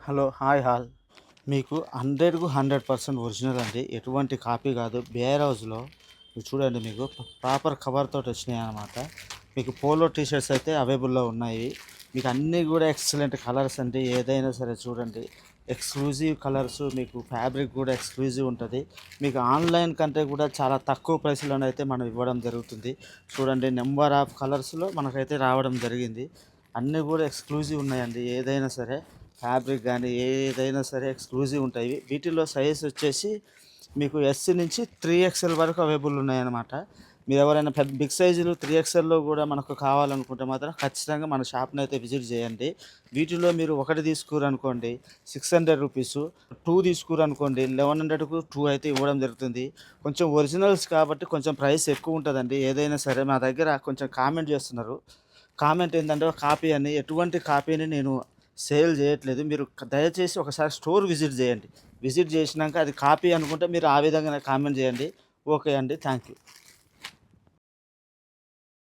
Hello, hi hall. మీకు 100కు 100% original అండి. ఎటువంటి కాపీ కాదు. బేర్ హౌస్‌లో చూడండి, మీకు ప్రాపర్ కవర్‌తోటి వచ్చినాయన్నమాట. మీకు పోలో టీ షర్ట్స్ అయితే అవైలబుల్‌లో ఉన్నాయి. మీకు అన్నీ కూడా ఎక్సలెంట్ కలర్స్ అండి. ఏదైనా సరే చూడండి, ఎక్స్‌క్లూజివ్ కలర్స్, మీకు ఫ్యాబ్రిక్ కూడా ఎక్స్‌క్లూజివ్ ఉంటది. మీకు ఆన్‌లైన్ కంటే కూడా చాలా తక్కువ ప్రైస్‌లోనైతే మనం ఇవ్వడం జరుగుతుంది. చూడండి, నెంబర్ ఆఫ్ కలర్స్‌లో మనకైతే రావడం జరిగింది. అన్నీ కూడా ఎక్స్‌క్లూజివ్ ఉన్నాయండి. ఏదైనా సరే ఫ్యాబ్రిక్ గానీ, ఏదైనా సరే ఎక్స్‌క్లూజివ్ ఉంటాయి. వీటిలో సైజ్ వచ్చేసి మీకు ఎస్ నుంచి 3XL వరకు అవైలబుల్ ఉన్నాయన్నమాట. మీరెవరైనా బిగ్ సైజులు 3XLలో గూడా మనకు కావాలనుకుంటే మాత్రం ఖచ్చితంగా మన షాప్‌నైతే విజిట్ చేయండి. వీటిలో మీరు ఒకటి తీసుకురనుకోండి ₹600, 2 తీసుకురనుకోండి 1100కు 2 అయితే ఇవ్వడం జరుగుతుంది. కొంచెం ఒరిజినల్స్ కాబట్టి కొంచెం ప్రైస్ ఎక్కువుంటదండి. ఏదైనా సరే మా దగ్గర కొంచెం కామెంట్ చేస్తున్నారు. కామెంట్ ఏందంటే కాపీ అని. ఎటువంటి కాపీని నేను సేల్ చేయట్లేదు. మీరు దయచేసి ఒకసారి స్టోర్ విజిట్ చేయండి. విజిట్ చేసినాక అది కాపీ అనుకుంటే మీరు ఆ విధంగానే కామెంట్ చేయండి. ఓకే అండి. Thank you.